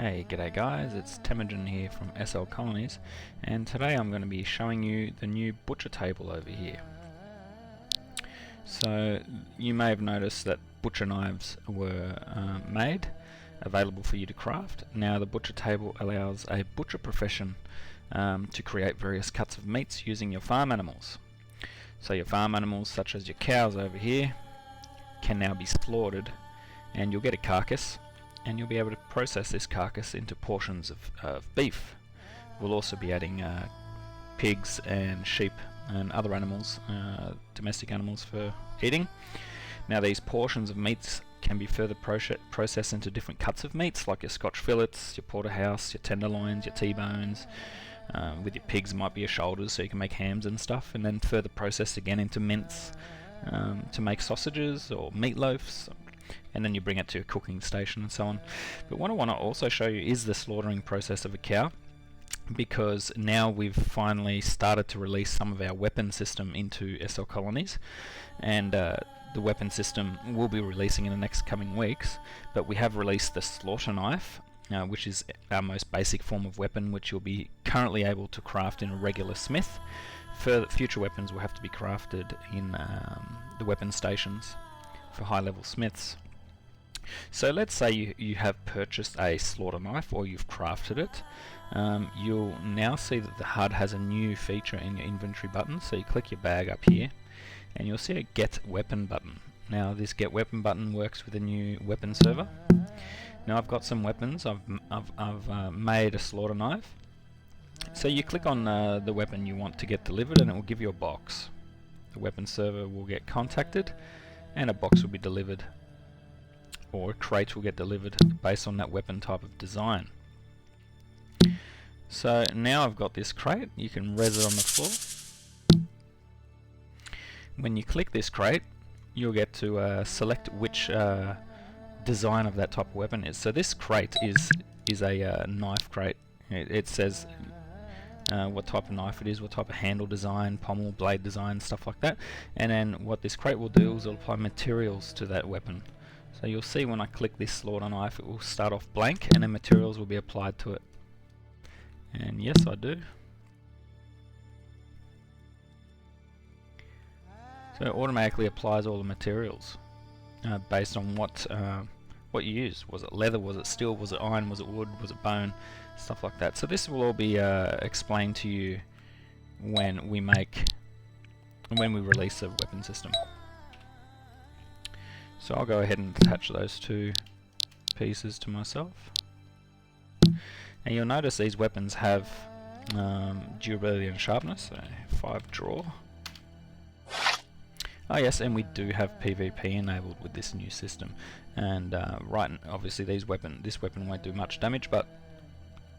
Hey, g'day guys, it's Temujin here from SLColonies, and today I'm going to be showing you the new butcher table over here. So you may have noticed that butcher knives were made available for you to craft. Now the butcher table allows a butcher profession to create various cuts of meats using your farm animals. So your farm animals, such as your cows over here, can now be slaughtered, and you'll get a carcass, and you'll be able to process this carcass into portions of beef. We'll also be adding pigs and sheep and other animals, domestic animals for eating. Now these portions of meats can be further processed into different cuts of meats, like your Scotch fillets, your porterhouse, your tenderloins, your T-bones. With your pigs might be your shoulders, so you can make hams and stuff, and then further processed again into mince to make sausages or meatloafs. And then you bring it to a cooking station and so on. But what I want to also show you is the slaughtering process of a cow, because now we've finally started to release some of our weapon system into SLColonies, and the weapon system we'll be releasing in the next coming weeks. But we have released the slaughter knife, which is our most basic form of weapon, which you'll be currently able to craft in a regular smith. Future weapons will have to be crafted in the weapon stations for high-level smiths. So let's say you have purchased a slaughter knife, or you've crafted it. You'll now see that the HUD has a new feature in your inventory button. So you click your bag up here and you'll see a get weapon button. Now this get weapon button works with a new weapon server. Now I've got some weapons. I've made a slaughter knife. So you click on the weapon you want to get delivered, and it will give you a box. The weapon server will get contacted and a box will be delivered, or a crate will get delivered based on that weapon type of design. So now I've got this crate. You can res it on the floor. When you click this crate, you'll get to select which design of that type of weapon is. So this crate is a knife crate. It says what type of knife it is, what type of handle design, pommel, blade design, stuff like that. And then what this crate will do is it'll apply materials to that weapon. So you'll see when I click this slaughter knife, it will start off blank and then materials will be applied to it. And yes, I do. So it automatically applies all the materials based on what you use. Was it leather, was it steel, was it iron, was it wood, was it bone, stuff like that. So this will all be explained to you when we release the weapon system. So I'll go ahead and attach those two pieces to myself. And you'll notice these weapons have durability and sharpness, so 5 draw. Oh yes, and we do have PvP enabled with this new system. And obviously this weapon won't do much damage, but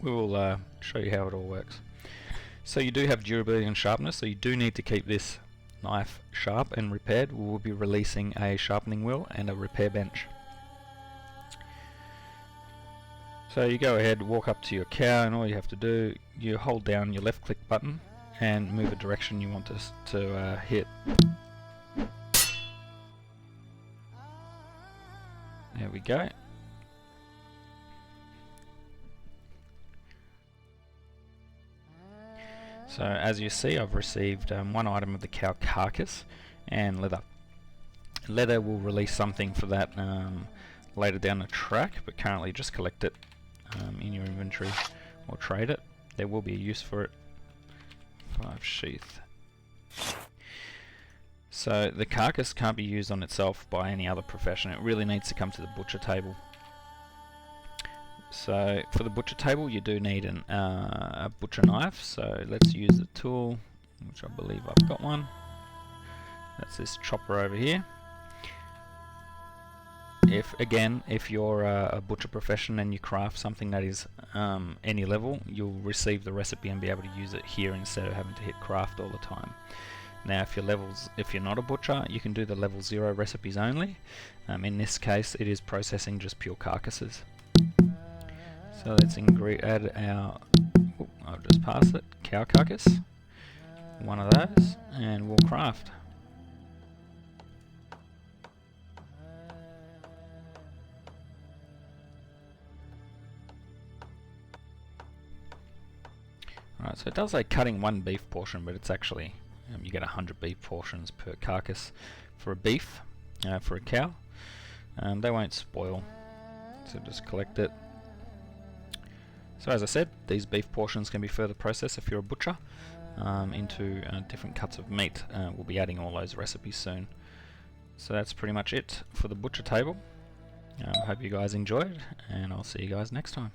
we will show you how it all works. So you do have durability and sharpness, so you do need to keep this knife sharp and repaired. We will be releasing a sharpening wheel and a repair bench. So you go ahead, walk up to your cow, and all you have to do, you hold down your left click button and move a direction you want to hit. There we go. So as you see, I've received one item of the cow carcass and leather. Leather will release something for that later down the track, but currently just collect it in your inventory or trade it. There will be a use for it. 5 sheath. So the carcass can't be used on itself by any other profession. It really needs to come to the butcher table. So for the butcher table you do need a butcher knife, so let's use the tool, which I believe I've got one. That's this chopper over here. If you're a butcher profession and you craft something that is any level, you'll receive the recipe and be able to use it here instead of having to hit craft all the time. Now if you're not a butcher, you can do the level 0 recipes only. In this case it is processing just pure carcasses. So let's add our, I'll just pass it, cow carcass, one of those, and we'll craft. So it does say cutting 1 beef portion, but it's actually you get 100 beef portions per carcass for a beef. For a cow, they won't spoil, so just collect it. So as I said, these beef portions can be further processed if you're a butcher into different cuts of meat. We'll be adding all those recipes soon. So that's pretty much it for the butcher table. Hope you guys enjoyed, and I'll see you guys next time.